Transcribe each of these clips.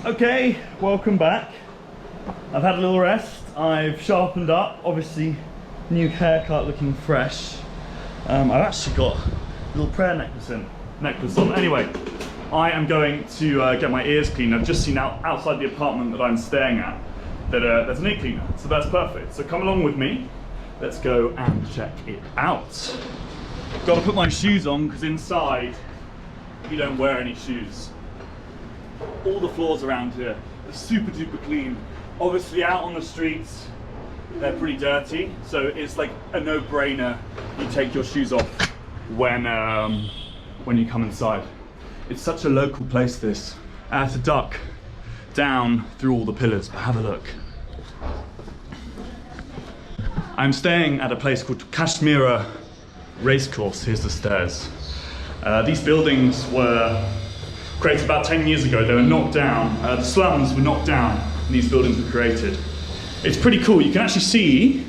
Okay, welcome back. I've had a little rest. I've sharpened up, obviously new haircut, looking fresh. I've actually got a little prayer necklace on. Anyway, I am going to get my ears cleaned. I've just seen outside the apartment that I'm staying at that there's an ear cleaner, so that's perfect. So come along with me. Let's go and check it out. Got to put my shoes on because inside you don't wear any shoes. All the floors around here are super duper clean. Obviously out on the streets, they're pretty dirty. So it's like a no-brainer. You take your shoes off when you come inside. It's such a local place, this. I had to duck down through all the pillars, but have a look. I'm staying at a place called Kashmira Racecourse. Here's the stairs. These buildings were created about 10 years ago. They were knocked down. The slums were knocked down and these buildings were created. It's pretty cool. You can actually see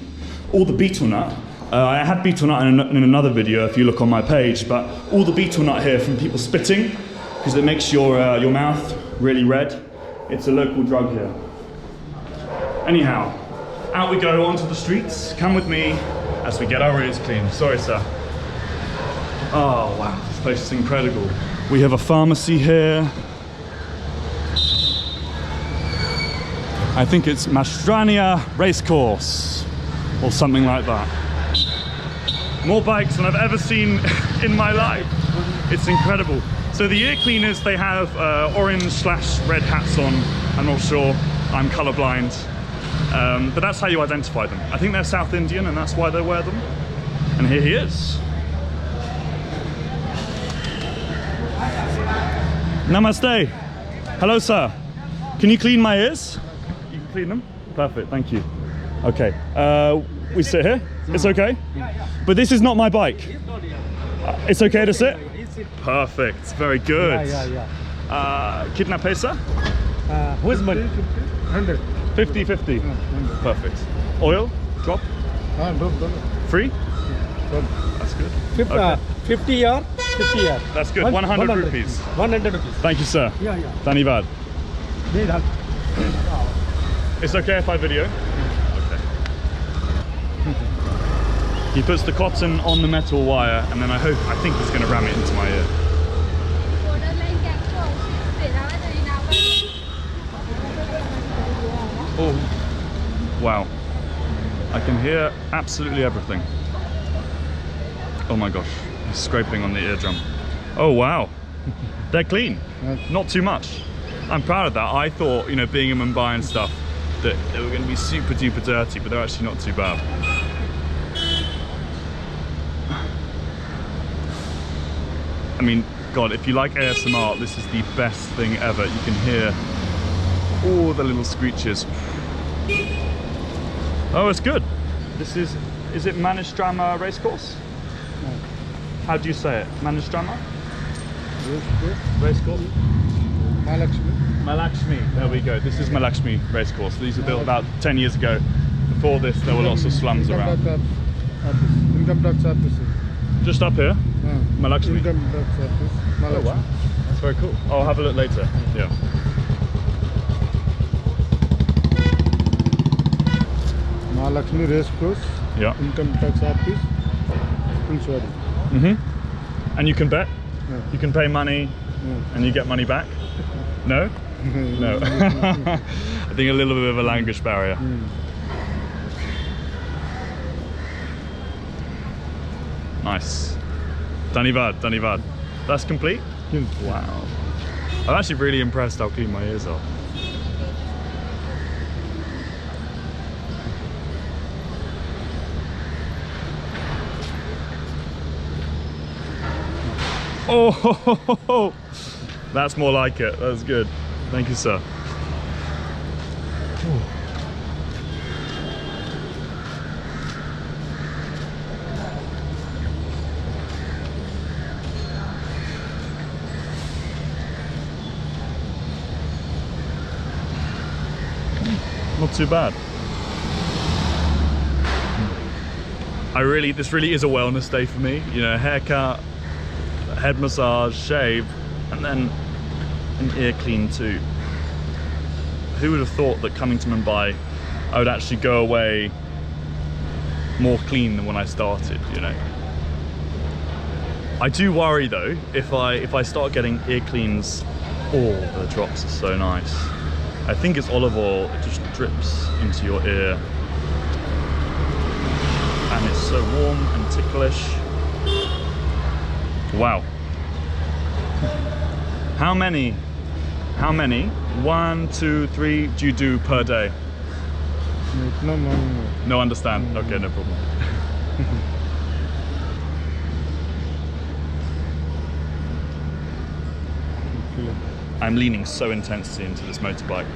all the betel nut. I had betel nut in another video if you look on my page, but all the betel nut here from people spitting because it makes your mouth really red. It's a local drug here. Anyhow, out we go onto the streets. Come with me as we get our ears cleaned. Sorry, sir. Oh, wow, this place is incredible. We have a pharmacy here. I think it's Mastrania Racecourse or something like that. More bikes than I've ever seen in my life. It's incredible. So the ear cleaners, they have orange/red hats on. I'm not sure, I'm colorblind. But that's how you identify them. I think they're South Indian and that's why they wear them. And here he is. Namaste. Hello, sir. Can you clean my ears? You can clean them? Perfect, thank you. Okay, we sit here. It's okay? But this is not my bike. It's okay to sit? Perfect, very good. Kitna paisa? Who is money? 100. 50-50. Perfect. Oil? Drop? Free? That's good. Okay. 50 or 50 year. That's good. 100 rupees. 100 rupees. Thank you, sir. Yeah. Dhanyavad. It's okay if I video? Okay. He puts the cotton on the metal wire and then I think he's going to ram it into my ear. Oh, wow. I can hear absolutely everything. Oh my gosh, he's scraping on the eardrum. Oh wow, they're clean, not too much. I'm proud of that. I thought, you know, being in Mumbai and stuff, that they were going to be super duper dirty, but they're actually not too bad. I mean, God, if you like ASMR, this is the best thing ever. You can hear all the little screeches. Oh, it's good. Is it Manistrama Racecourse? No. How do you say it? Manistrama? Racecourse. Malakshmi. There we go. This is Malakshmi Racecourse. These were built about 10 years ago. Before this, there were lots of slums around. Income tax office. Just up here? Malakshmi. Income tax office. Oh, wow. That's very cool. I'll have a look later. Yeah. Lakshmi Racecourse. Yeah. Income tax office. And you can bet? No. You can pay money and you get money back? No? No. I think a little bit of a language barrier. Nice. Dhanyavad. That's complete? Wow. I'm actually really impressed how clean my ears are. Oh, that's more like it. That's good. Thank you, sir. Not too bad. This really is a wellness day for me. You know, haircut, head massage, shave, and then an ear clean too. who would have thought that coming to Mumbai, I would actually go away more clean than when I started, you know? I do worry though, if I start getting ear cleans, oh, the drops are so nice. I think it's olive oil, it just drips into your ear. And it's so warm and ticklish. Wow. How many, 1, 2, 3 do you do per day? No, no. No, understand. Okay, no problem. I'm leaning so intensely into this motorbike.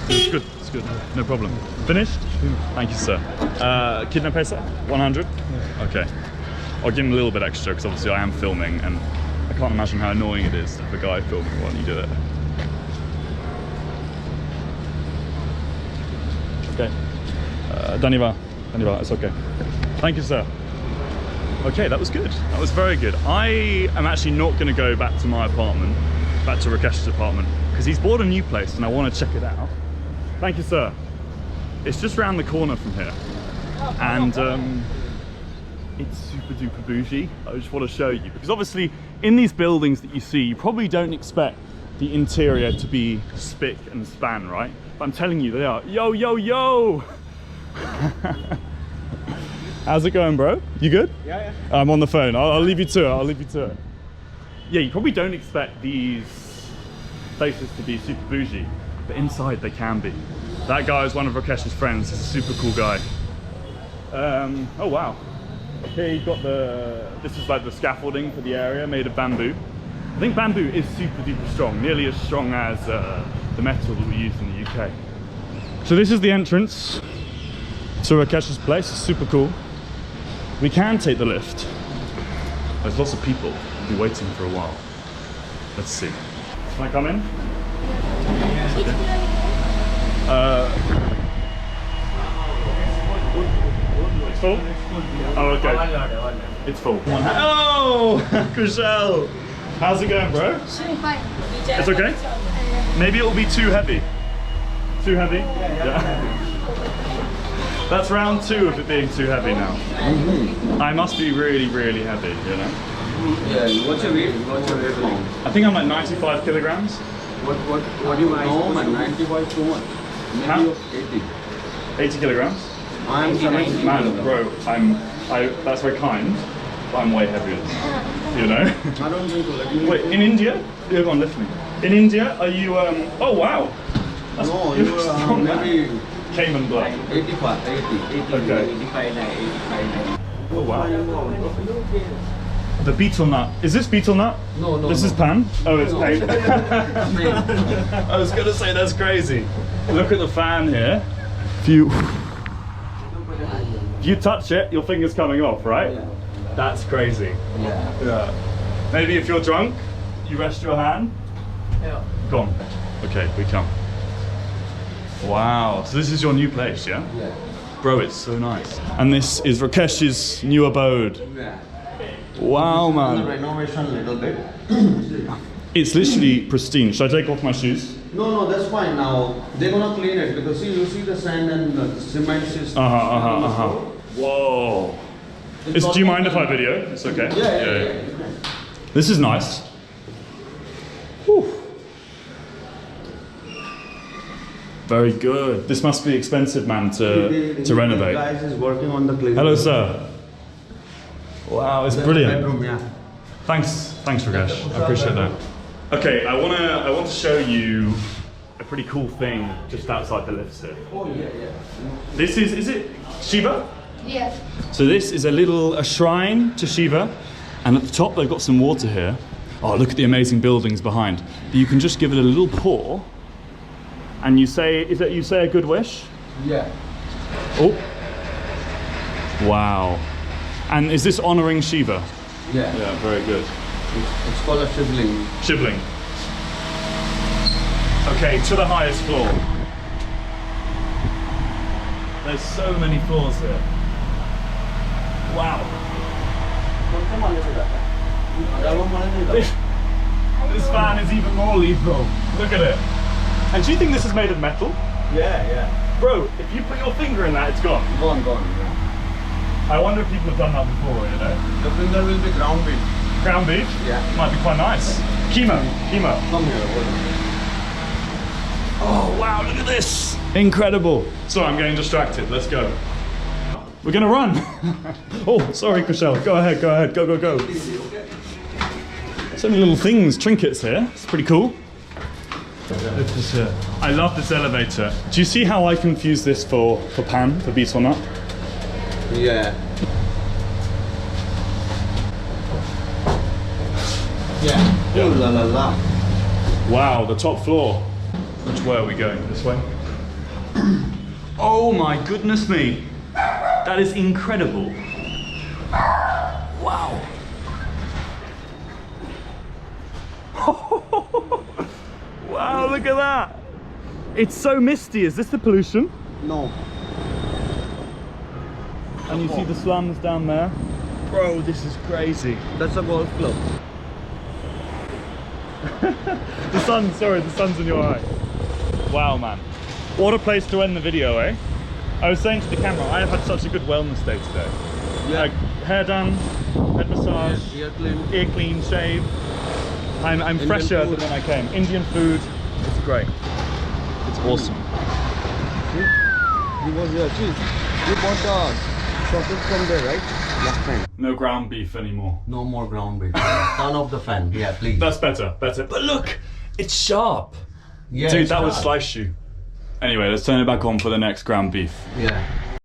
It's good, it's good. No problem. Finished? Thank you, sir. Kitna paisa? 100? Yeah. Okay. I'll give him a little bit extra because obviously I am filming and I can't imagine how annoying it is for a guy filming while you do it. Okay. Dhanyavad, it's okay. Thank you, sir. Okay, that was good. That was very good. I am actually not going to go back to my apartment, back to Rakesh's apartment, because he's bought a new place and I want to check it out. Thank you, sir. It's just round the corner from here. And it's super duper bougie. I just want to show you, because obviously in these buildings that you see, you probably don't expect the interior to be spick and span, right? But I'm telling you, they are. Yo, yo, yo! How's it going, bro? You good? Yeah. I'm on the phone. I'll leave you to it. I'll leave you to it. Yeah, you probably don't expect these places to be super bougie, but inside they can be. That guy is one of Rakesh's friends. He's a super cool guy. Oh wow. Here you've got this is like the scaffolding for the area, made of bamboo. I think bamboo is super duper strong, nearly as strong as the metal that we use in the UK. So this is the entrance to Rakesh's place. It's super cool. We can take the lift. There's lots of people who'll be waiting for a while. Let's see. Can I come in? It's full? Oh, okay. It's full. Oh, Kushal! How's it going, bro? Fine. It's okay? Maybe it'll be too heavy. Too heavy? Yeah. That's round 2 of it being too heavy now. I must be really, really heavy, you know? Yeah, what's your weight? What's your weight now? I think I'm like 95 kilograms. What do you know, man? 95 too much. How? Maybe 80. 80 kilograms? I'm 70. Man, bro, that's very kind, but I'm way heavier than that, you know? I don't think so. Let me Wait, in India? Yeah, go on, lift me. In India, are you, oh wow! That's, No, you're you strong, man. maybe Cayman blood. 85, 80, 80, Okay. 85, 85. Oh wow. The beetle nut. Is this beetle nut? No. This is pan? Oh, it's No. paint. I was gonna say, that's crazy. Look at the fan here. If you touch it, your finger's coming off, right? Yeah. That's crazy. Yeah. Maybe if you're drunk, you rest your hand. Yeah. Go on. Okay, we come. Wow, so this is your new place, yeah? Yeah. Bro, it's so nice. And this is Rakesh's new abode. Yeah. Wow, The man. renovation little bit. It's literally pristine. Should I take off my shoes? No, that's fine now. They're gonna clean it because you see the sand and the cement system. Whoa. Do you mind if I video? It's okay. Yeah. This is nice. Whew. Very good. This must be expensive, man, to renovate. The guys is working on the cleaning. Hello, sir. Wow, it's brilliant. Bedroom, yeah. Thanks, Rakesh. I appreciate that. Okay, I want to show you a pretty cool thing just outside the lifts here. Oh yeah. This is it Shiva? Yes. So this is a shrine to Shiva, and at the top they've got some water here. Oh, look at the amazing buildings behind. But you can just give it a little pour, and you say a good wish? Yeah. Oh. Wow. And is this honoring Shiva? Yeah. Yeah, very good. It's called a shivling. Shivling. Okay, to the highest floor. There's so many floors here. Wow. Come on, look at that. This fan is even more lethal. Look at it. And do you think this is made of metal? Yeah. Bro, if you put your finger in that, it's gone. Gone. Yeah. I wonder if people have done that before, you know? The finger will be ground beef. Ground beef? Yeah. Might be quite nice. Chemo. Come here. Hold on. Oh, wow, look at this. Incredible. Sorry, I'm getting distracted. Let's go. We're gonna run. Oh, sorry, Kushal. Go ahead. Go. So many little things, trinkets here. It's pretty cool. I love this elevator. Do you see how I confuse this for pan, for beef or not? Yeah. Yeah. Ooh la la la. Wow, the top floor. Which way are we going? This way? Oh my goodness me. That is incredible. Wow. Wow, look at that. It's so misty. Is this the pollution? No. And you see the slums down there? Bro, this is crazy. That's a golf club. The sun's in your eye. Wow, man. What a place to end the video, eh? I was saying to the camera, I have had such a good wellness day today. Yeah. Like, hair done, head massage, Ear clean. ear clean, shave. I'm Indian fresher food. than when I came. Indian food, it's great. It's awesome. He was here. Cheese. You bought the sausage from there, right? Last time. No ground beef anymore. No more ground beef. Turn off the fan. Yeah, please. That's better. But look, it's sharp. Yeah, Dude, it's that would hard. slice you. Anyway, let's turn it back on for the next ground beef. Yeah.